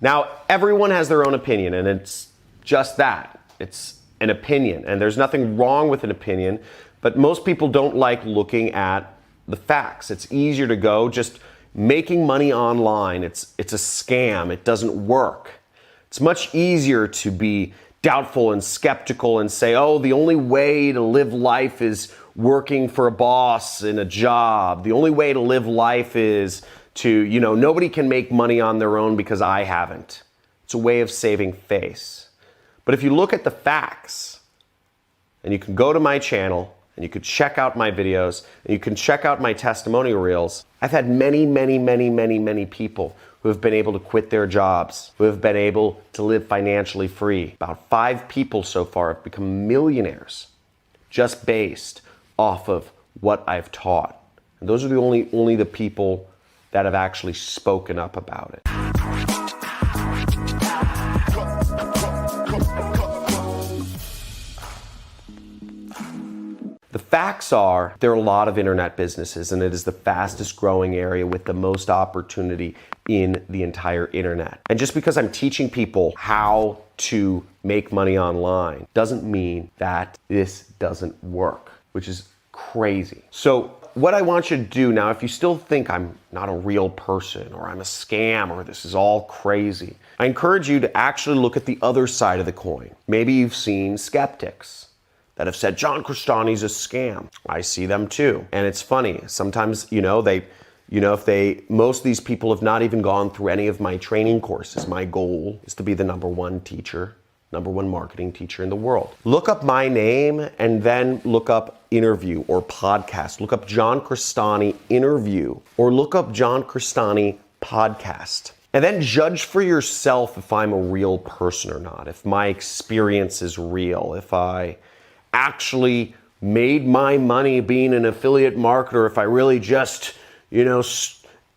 Now, everyone has their own opinion, and it's just that. It's an opinion, and there's nothing wrong with an opinion, but most people don't like looking at the facts. It's easier to go just making money online. It's a scam. It doesn't work. It's much easier to be doubtful and skeptical and say, oh, the only way to live life is working for a boss in a job. The only way to live life is to, nobody can make money on their own because I haven't. It's a way of saving face. But if you look at the facts, and you can go to my channel, and you can check out my videos, and you can check out my testimonial reels, I've had many, many, many, many, many people who have been able to quit their jobs, who have been able to live financially free. About 5 people so far have become millionaires just based off of what I've taught. And those are the only the people that have actually spoken up about it. The facts are, there are a lot of internet businesses, and it is the fastest growing area with the most opportunity in the entire internet. And just because I'm teaching people how to make money online doesn't mean that this doesn't work, which is crazy. So what I want you to do now, if you still think I'm not a real person or I'm a scam or this is all crazy, I encourage you to actually look at the other side of the coin. Maybe you've seen skeptics that have said, John Crestani's a scam. I see them too. And it's funny, sometimes, most of these people have not even gone through any of my training courses. My goal is to be the number one marketing teacher in the world. Look up my name and then look up interview or podcast. Look up John Crestani interview or look up John Crestani podcast. And then judge for yourself if I'm a real person or not, if my experience is real, if I actually made my money being an affiliate marketer, if I really just,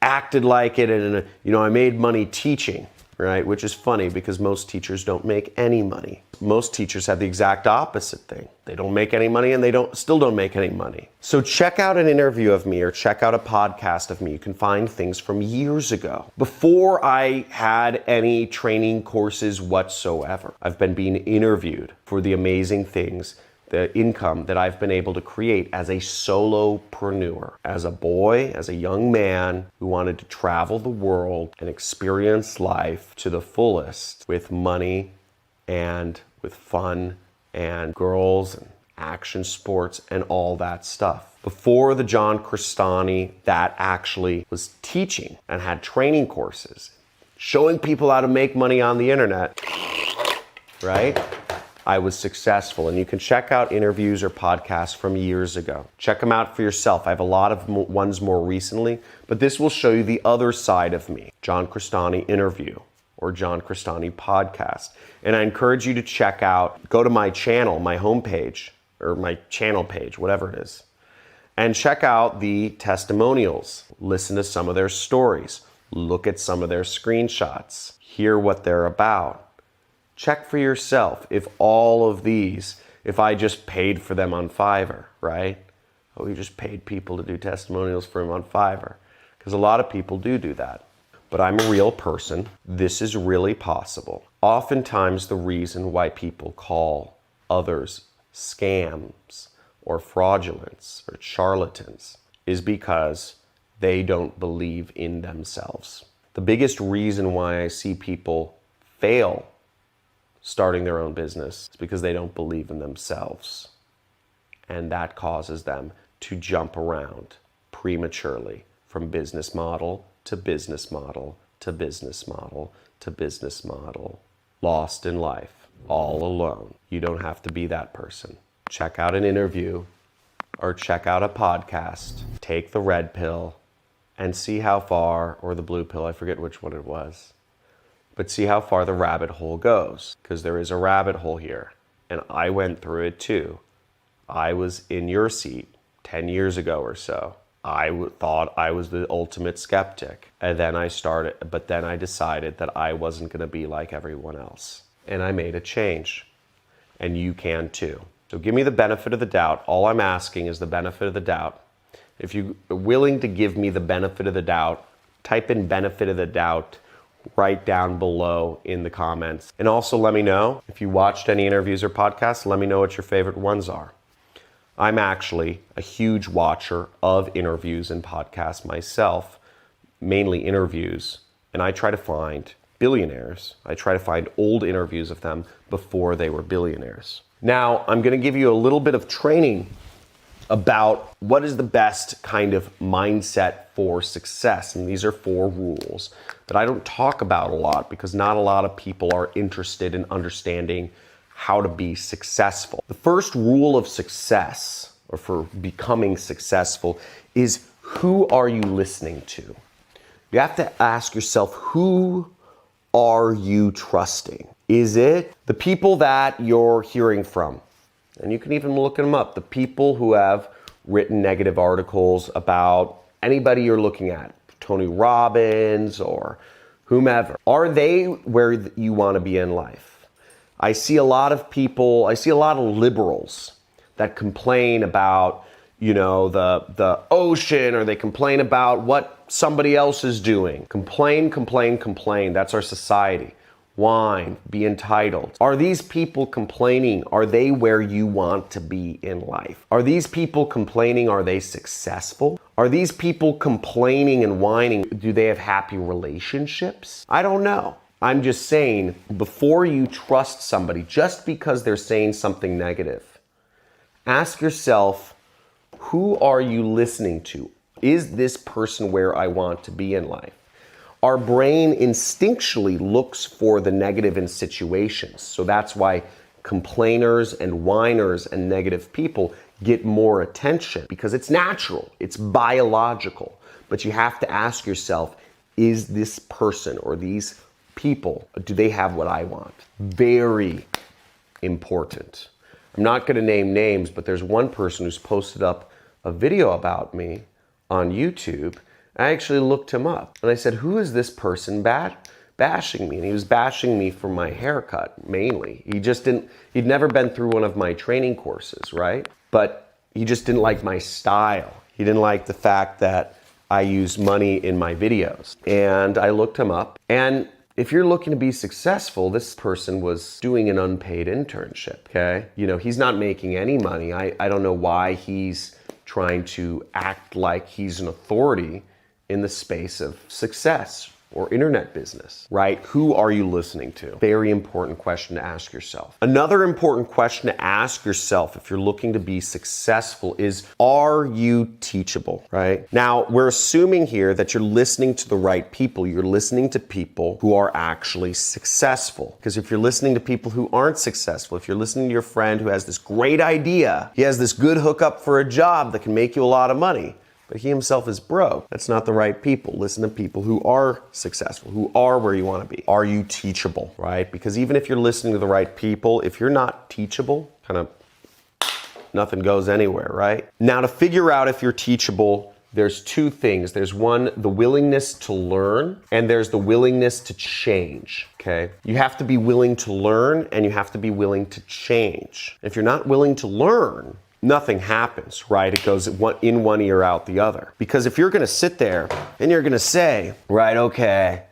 acted like it and, I made money teaching, right? Which is funny because most teachers don't make any money. Most teachers have the exact opposite thing. They don't make any money and they still don't make any money. So check out an interview of me or check out a podcast of me. You can find things from years ago. Before I had any training courses whatsoever, I've been being interviewed for the amazing things, the income that I've been able to create as a solopreneur, as a boy, as a young man who wanted to travel the world and experience life to the fullest with money and with fun and girls and action sports and all that stuff. Before the John Crestani that actually was teaching and had training courses, showing people how to make money on the internet, right? I was successful, and you can check out interviews or podcasts from years ago. Check them out for yourself. I have a lot of ones more recently, but this will show you the other side of me. John Crestani interview or John Crestani podcast. And I encourage you to go to my channel, my homepage, or my channel page, whatever it is, and check out the testimonials. Listen to some of their stories. Look at some of their screenshots. Hear what they're about. Check for yourself if all of these, if I just paid for them on Fiverr, right? Oh, you just paid people to do testimonials for him on Fiverr. Because a lot of people do that. But I'm a real person. This is really possible. Oftentimes the reason why people call others scams or fraudulence or charlatans is because they don't believe in themselves. The biggest reason why I see people fail starting their own business is because they don't believe in themselves. And that causes them to jump around prematurely from business model to business model to business model to business model, lost in life, all alone. You don't have to be that person. Check out an interview or check out a podcast, take the red pill and see how far, or the blue pill, I forget which one it was, but see how far the rabbit hole goes, because there is a rabbit hole here. And I went through it too. I was in your seat 10 years ago or so. I thought I was the ultimate skeptic. And then I decided that I wasn't gonna be like everyone else. And I made a change. And you can too. So give me the benefit of the doubt. All I'm asking is the benefit of the doubt. If you're willing to give me the benefit of the doubt, type in benefit of the doubt right down below in the comments. And also let me know if you watched any interviews or podcasts, let me know what your favorite ones are. I'm actually a huge watcher of interviews and podcasts myself, mainly interviews, and I try to find billionaires. I try to find old interviews of them before they were billionaires. Now, I'm going to give you a little bit of training about what is the best kind of mindset for success. And these are 4 rules that I don't talk about a lot because not a lot of people are interested in understanding how to be successful. The first rule of success, or for becoming successful, is who are you listening to? You have to ask yourself, who are you trusting? Is it the people that you're hearing from? And you can even look them up. The people who have written negative articles about anybody you're looking at, Tony Robbins or whomever. Are they where you want to be in life? I see a lot of liberals that complain about, the ocean, or they complain about what somebody else is doing. Complain. That's our society. Whine, be entitled. Are these people complaining? Are they where you want to be in life? Are these people complaining? Are they successful? Are these people complaining and whining? Do they have happy relationships? I don't know. I'm just saying, before you trust somebody, just because they're saying something negative, ask yourself, who are you listening to? Is this person where I want to be in life? Our brain instinctually looks for the negative in situations. So that's why complainers and whiners and negative people get more attention, because it's natural, it's biological. But you have to ask yourself, is this person or these people, do they have what I want? Very important. I'm not going to name names, but there's one person who's posted up a video about me on YouTube. I actually looked him up and I said, who is this person bashing me? And he was bashing me for my haircut, mainly. He'd never been through one of my training courses, right? But he just didn't like my style. He didn't like the fact that I use money in my videos. And I looked him up, and if you're looking to be successful, this person was doing an unpaid internship, okay? He's not making any money. I don't know why he's trying to act like he's an authority in the space of success or internet business, right? Who are you listening to? Very important question to ask yourself. Another important question to ask yourself if you're looking to be successful is, are you teachable, right? Now, we're assuming here that you're listening to the right people. You're listening to people who are actually successful. Because if you're listening to people who aren't successful, if you're listening to your friend who has this great idea, he has this good hookup for a job that can make you a lot of money, but he himself is broke, that's not the right people. Listen to people who are successful, who are where you want to be. Are you teachable, right? Because even if you're listening to the right people, if you're not teachable, nothing goes anywhere, right? Now, to figure out if you're teachable, there's 2 things. There's one, the willingness to learn, and there's the willingness to change, okay? You have to be willing to learn, and you have to be willing to change. If you're not willing to learn, nothing happens, right? It goes in one ear, out the other. Because if you're gonna sit there and you're gonna say, right, okay,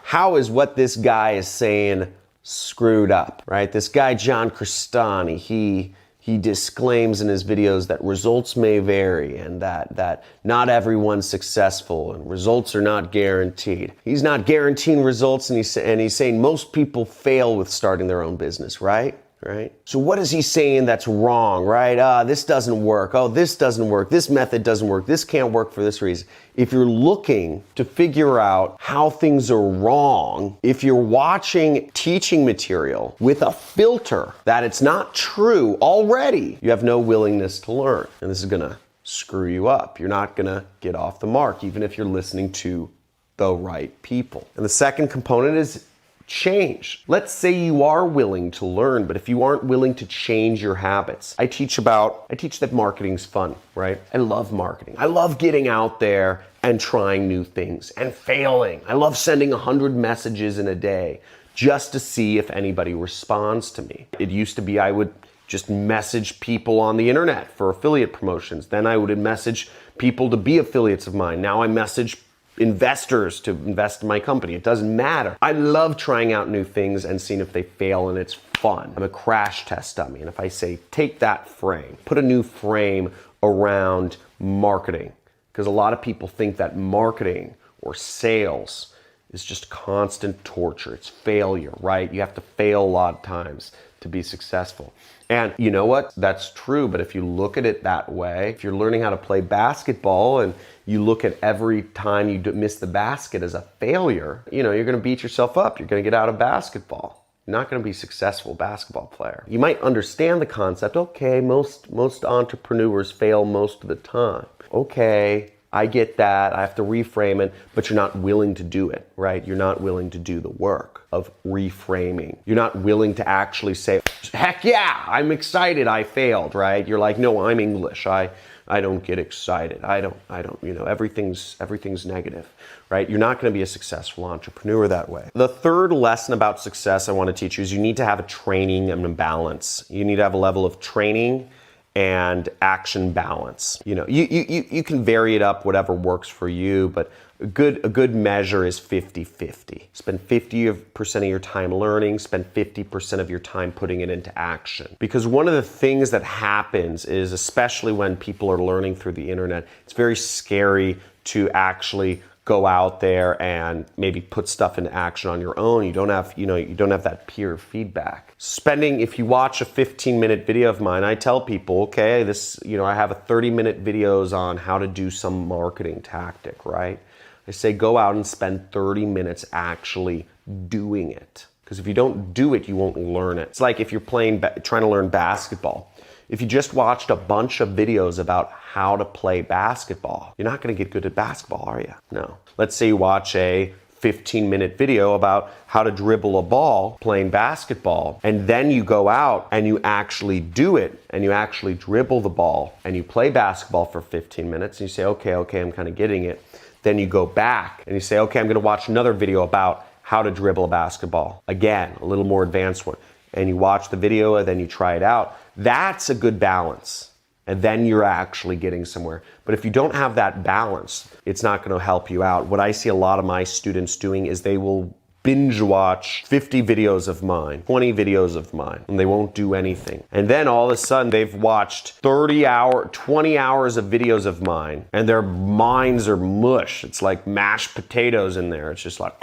how is what this guy is saying screwed up, right? This guy, John Crestani, he disclaims in his videos that results may vary and that not everyone's successful and results are not guaranteed. He's not guaranteeing results, and he's saying most people fail with starting their own business, right? Right? So what is he saying that's wrong, right? This doesn't work. Oh, this doesn't work. This method doesn't work. This can't work for this reason. If you're looking to figure out how things are wrong, if you're watching teaching material with a filter that it's not true already, you have no willingness to learn. And this is gonna screw you up. You're not gonna get off the mark, even if you're listening to the right people. And the second component is change. Let's say you are willing to learn, but if you aren't willing to change your habits. I teach that marketing's fun, right? I love marketing. I love getting out there and trying new things and failing. I love sending 100 messages in a day just to see if anybody responds to me. It used to be I would just message people on the internet for affiliate promotions. Then I would message people to be affiliates of mine. Now I message investors to invest in my company. It doesn't matter. I love trying out new things and seeing if they fail, and it's fun. I'm a crash test dummy. And if I say, take that frame, put a new frame around marketing, because a lot of people think that marketing or sales is just constant torture. It's failure, right? You have to fail a lot of times to be successful. And you know what? That's true. But if you look at it that way, if you're learning how to play basketball and you look at every time you miss the basket as a failure, you're going to beat yourself up. You're going to get out of basketball. You're not going to be a successful basketball player. You might understand the concept. Okay, most entrepreneurs fail most of the time. Okay, I get that. I have to reframe it, but you're not willing to do it, right? You're not willing to do the work of reframing. You're not willing to actually say, heck yeah, I'm excited, I failed, right? You're like, no, I'm English. I don't get excited. I don't, everything's negative, right? You're not going to be a successful entrepreneur that way. The third lesson about success I want to teach you is you need to have a training and a balance. You need to have a level of training and action balance. You can vary it up, whatever works for you, but a good measure is 50-50. Spend 50% of your time learning, spend 50% of your time putting it into action. Because one of the things that happens is, especially when people are learning through the internet, it's very scary to actually go out there and maybe put stuff into action on your own. You don't have that peer feedback. If you watch a 15-minute video of mine, I tell people, okay, I have a 30-minute videos on how to do some marketing tactic, right? I say go out and spend 30 minutes actually doing it. Because if you don't do it, you won't learn it. It's like if you're trying to learn basketball. If you just watched a bunch of videos about how to play basketball, you're not going to get good at basketball, are you? No. Let's say you watch a 15-minute video about how to dribble a ball playing basketball, and then you go out and you actually do it, and you actually dribble the ball, and you play basketball for 15 minutes, and you say, okay, I'm kind of getting it. Then you go back and you say, okay, I'm going to watch another video about how to dribble a basketball. Again, a little more advanced one. And you watch the video and then you try it out. That's a good balance. And then you're actually getting somewhere. But if you don't have that balance, it's not going to help you out. What I see a lot of my students doing is they will binge watch 50 videos of mine, 20 videos of mine, and they won't do anything. And then all of a sudden they've watched 20 hours of videos of mine, and their minds are mush. It's like mashed potatoes in there. It's just like,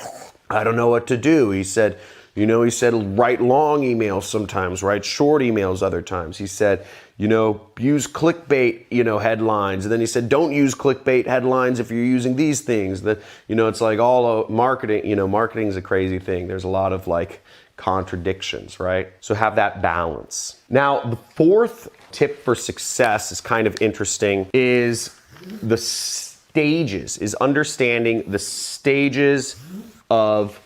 I don't know what to do. He said write long emails sometimes, write short emails other times. He said, use clickbait, headlines. And then he said, don't use clickbait headlines if you're using these things. That, it's like all marketing, marketing is a crazy thing. There's a lot of contradictions, right? So have that balance. Now, the fourth tip for success is kind of interesting, is understanding the stages of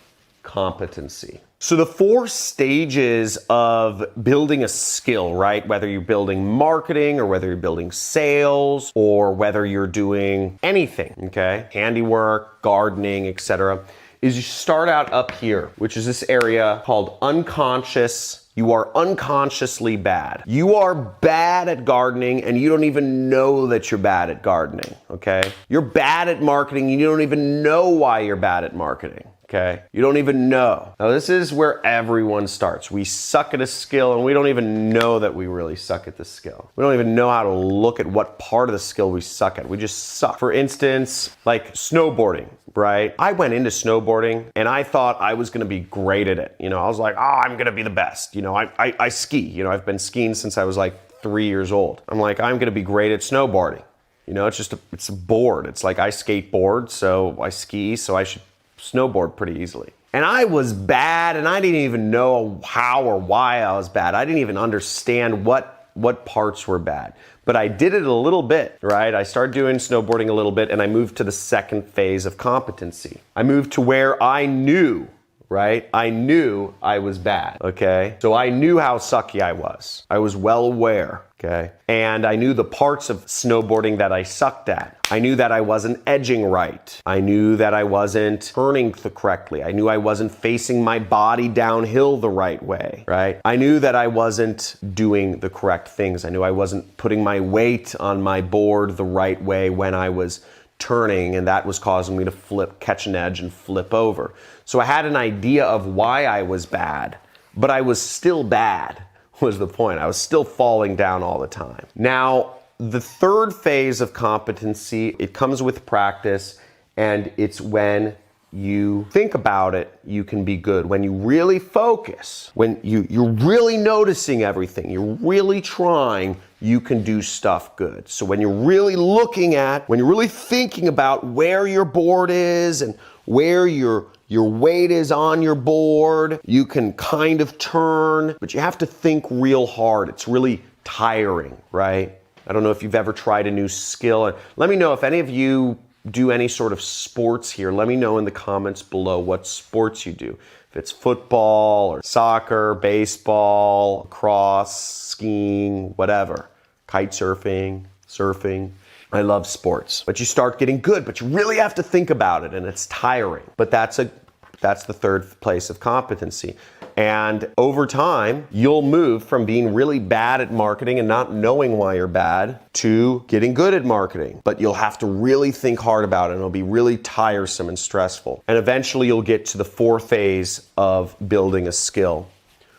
competency. So the 4 stages of building a skill, right? Whether you're building marketing or whether you're building sales or whether you're doing anything, okay? Handiwork, gardening, etc., is you start out up here, which is this area called unconscious. You are unconsciously bad. You are bad at gardening and you don't even know that you're bad at gardening, okay? You're bad at marketing and you don't even know why you're bad at marketing. Okay? You don't even know. Now this is where everyone starts. We suck at a skill and we don't even know that we really suck at the skill. We don't even know how to look at what part of the skill we suck at. We just suck. For instance, like snowboarding, right? I went into snowboarding and I thought I was gonna be great at it. I was like, I'm gonna be the best. I ski. I've been skiing since I was like 3 years old. I'm like, I'm gonna be great at snowboarding. It's a board. It's like I skateboard, so I ski, so I should snowboard pretty easily. And I was bad and I didn't even know how or why I was bad. I didn't even understand what parts were bad. But I did it a little bit, right? I started doing snowboarding a little bit and I moved to the second phase of competency. I moved to where I knew, right? I knew I was bad, okay? So I knew how sucky I was. I was well aware, okay? And I knew the parts of snowboarding that I sucked at. I knew that I wasn't edging right. I knew that I wasn't turning correctly. I knew I wasn't facing my body downhill the right way, right? I knew that I wasn't doing the correct things. I knew I wasn't putting my weight on my board the right way when I was turning, and that was causing me to catch an edge and flip over. So I had an idea of why I was bad, but I was still bad, was the point. I was still falling down all the time. Now, the third phase of competency, it comes with practice, and it's when you think about it, you can be good. When you really focus, when you're really noticing everything, you're really trying, you can do stuff good. So when you're really when you're really thinking about where your board is and where your weight is on your board, you can kind of turn, but you have to think real hard. It's really tiring, right? I don't know if you've ever tried a new skill. Let me know if any of you do any sort of sports here. Let me know in the comments below what sports you do. If it's football or soccer, baseball, lacrosse, skiing, whatever. Kite surfing, surfing. I love sports. But you start getting good, but you really have to think about it, and it's tiring. But that's the third place of competency. And over time, you'll move from being really bad at marketing and not knowing why you're bad to getting good at marketing. But you'll have to really think hard about it, and it'll be really tiresome and stressful. And eventually you'll get to the fourth phase of building a skill,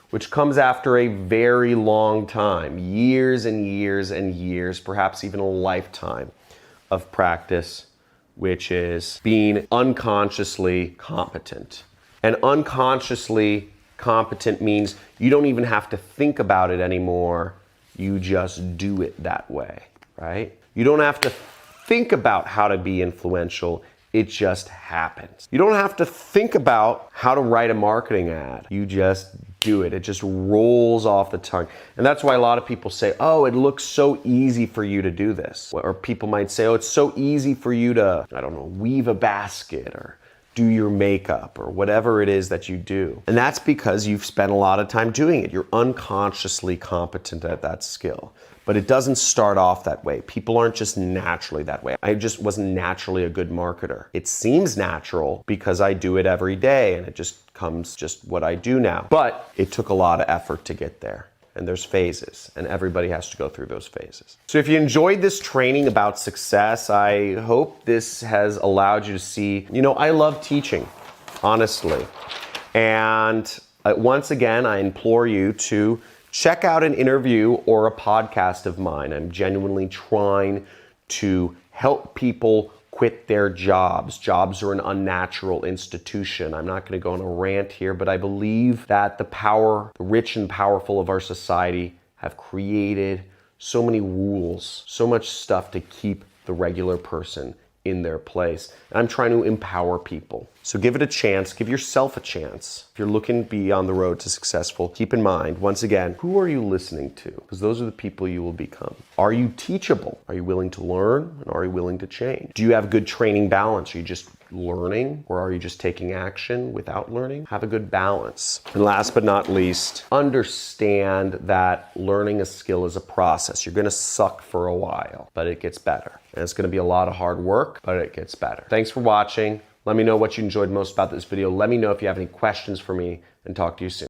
which comes after a very long time, years and years and years, perhaps even a lifetime of practice, which is being unconsciously competent. And unconsciously competent means you don't even have to think about it anymore. You just do it that way, right? You don't have to think about how to be influential. It just happens. You don't have to think about how to write a marketing ad. You just do it. It just rolls off the tongue. And that's why a lot of people say, oh, it looks so easy for you to do this. Or people might say, oh, it's so easy for you to, I don't know, weave a basket or do your makeup or whatever it is that you do. And that's because you've spent a lot of time doing it. You're unconsciously competent at that skill. But it doesn't start off that way. People aren't just naturally that way. I just wasn't naturally a good marketer. It seems natural because I do it every day and it just comes just what I do now. But it took a lot of effort to get there. And there's phases, and everybody has to go through those phases. So if you enjoyed this training about success, I hope this has allowed you to see, I love teaching, honestly. And once again, I implore you to check out an interview or a podcast of mine. I'm genuinely trying to help people quit their jobs. Jobs are an unnatural institution. I'm not going to go on a rant here, but I believe that the rich and powerful of our society have created so many rules, so much stuff to keep the regular person in their place. And I'm trying to empower people. So give it a chance, give yourself a chance. If you're looking to be on the road to successful, keep in mind, once again, who are you listening to? Because those are the people you will become. Are you teachable? Are you willing to learn? And are you willing to change? Do you have good training balance? Are you just learning, or are you just taking action without learning? Have a good balance. And last but not least, understand that learning a skill is a process. You're gonna suck for a while, but it gets better. And it's gonna be a lot of hard work, but it gets better. Thanks for watching. Let me know what you enjoyed most about this video. Let me know if you have any questions for me, and talk to you soon.